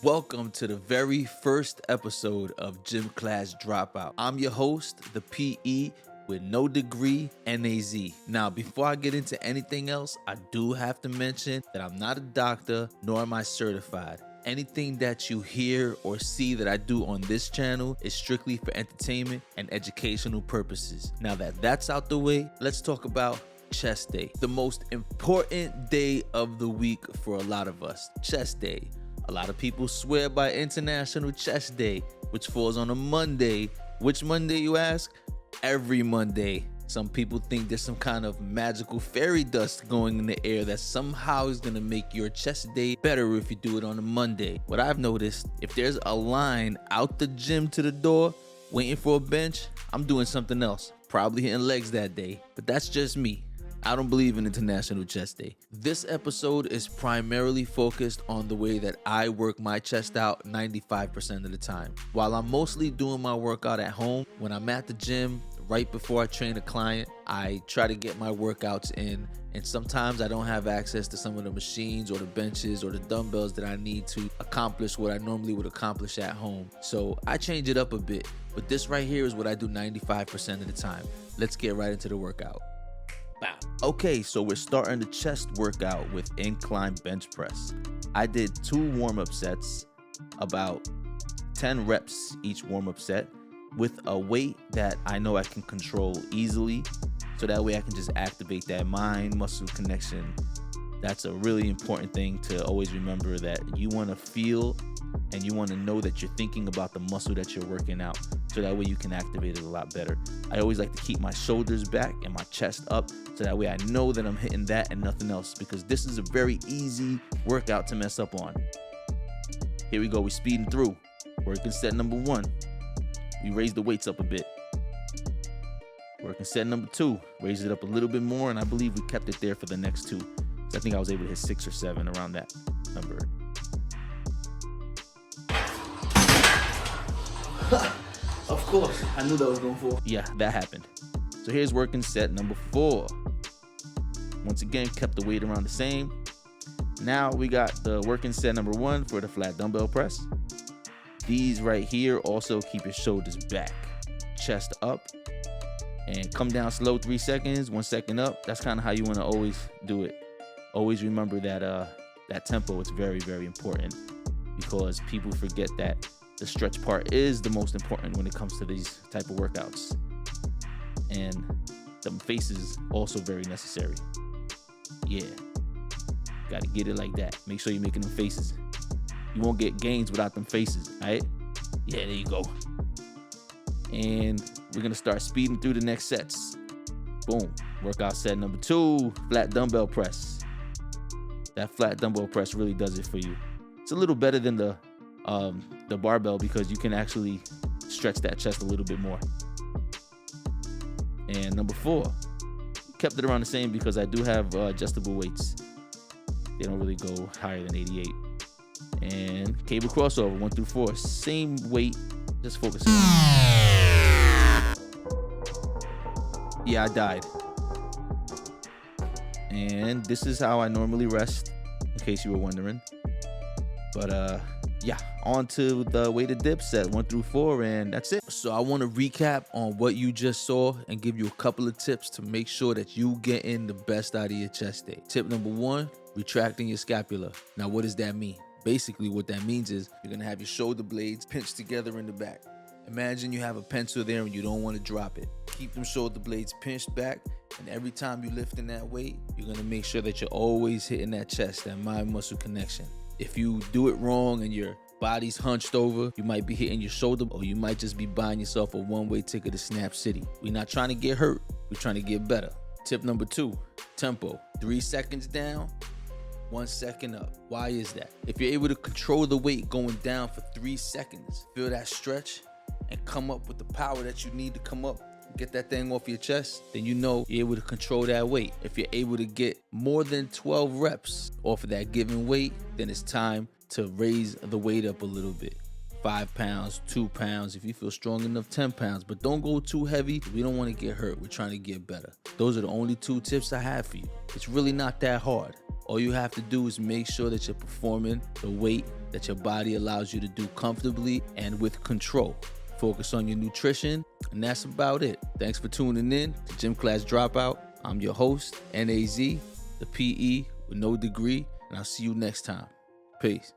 Welcome to the very first episode of Gym Class Dropout. I'm your host, the PE with no degree, NAZ. Now, before I get into anything else, I do have to mention that I'm not a doctor, nor am I certified. Anything that you hear or see that I do on this channel is strictly for entertainment and educational purposes. Now that that's out the way, let's talk about chest day, the most important day of the week for a lot of us. Chest day. A lot of people swear by International Chest Day, which falls on a Monday. Which Monday, you ask? Every Monday. Some people think there's some kind of magical fairy dust going in the air that somehow is going to make your chest day better if you do it on a Monday. What I've noticed, if there's a line out the gym to the door waiting for a bench, I'm doing something else. Probably hitting legs that day, but that's just me. I don't believe in International Chest Day. This episode is primarily focused on the way that I work my chest out 95% of the time. While I'm mostly doing my workout at home, when I'm at the gym, right before I train a client, I try to get my workouts in, and sometimes I don't have access to some of the machines or the benches or the dumbbells that I need to accomplish what I normally would accomplish at home. So I change it up a bit, but this right here is what I do 95% of the time. Let's get right into the workout. Okay, so we're starting the chest workout with incline bench press. I did 2 warm-up sets, about 10 reps each warm-up set, with a weight that I know I can control easily, so that way I can just activate that mind-muscle connection. That's a really important thing to always remember, that you want to feel and you want to know that you're thinking about the muscle that you're working out, so that way you can activate it a lot better. I always like to keep my shoulders back and my chest up, so that way I know that I'm hitting that and nothing else, because this is a very easy workout to mess up on. Here we go, we're speeding through. Working set number 1. We raise the weights up a bit. Working set number 2. Raise it up a little bit more, and I believe we kept it there for the next 2. So I think I was able to hit 6 or 7 around that number. Of course, I knew that was going for. Yeah, that happened. So here's working set number 4. Once again, kept the weight around the same. Now we got the working set number 1 for the flat dumbbell press. These right here also keep your shoulders back, chest up, and come down slow 3 seconds, 1 second up. That's kind of how you want to always do it. Always remember that tempo is very, very important, because people forget that the stretch part is the most important when it comes to these type of workouts. And the face is also very necessary. Yeah, gotta get it like that. Make sure you're making them faces. You won't get gains without them faces, all right? Yeah, there you go. And we're gonna start speeding through the next sets. Boom. Workout set number 2, flat dumbbell press. That flat dumbbell press really does it for you. It's a little better than the barbell, because you can actually stretch that chest a little bit more. And number 4, kept it around the same because I do have adjustable weights. They don't really go higher than 88. And cable crossover 1 through 4, same weight, just focusing on. Yeah, I died. And this is how I normally rest, in case you were wondering. But yeah, on to the weighted dip set 1 through 4, and that's it. So I want to recap on what you just saw and give you a couple of tips to make sure that you get in the best out of your chest day. Tip number 1, retracting your scapula. Now, what does that mean? Basically, what that means is you're gonna have your shoulder blades pinched together in the back. Imagine you have a pencil there and you don't want to drop it. Keep them shoulder blades pinched back, and every time you lift in that weight, you're gonna make sure that you're always hitting that chest, that mind-muscle connection. If you do it wrong and your body's hunched over, you might be hitting your shoulder, or you might just be buying yourself a one-way ticket to Snap City. We're not trying to get hurt, we're trying to get better. Tip number 2, tempo. 3 seconds down, 1 second up. Why is that? If you're able to control the weight going down for 3 seconds, feel that stretch, and come up with the power that you need to come up, get that thing off your chest, then you know you're able to control that weight. If you're able to get more than 12 reps off of that given weight, then it's time to raise the weight up a little bit. 5 pounds, 2 pounds, if you feel strong enough, 10 pounds, but don't go too heavy. We don't want to get hurt. We're trying to get better. Those are the only 2 tips I have for you. It's really not that hard. All you have to do is make sure that you're performing the weight that your body allows you to do comfortably and with control. Focus on your nutrition, and that's about it. Thanks for tuning in to Gym Class Dropout. I'm your host, NAZ, the PE with no degree, and I'll see you next time. Peace.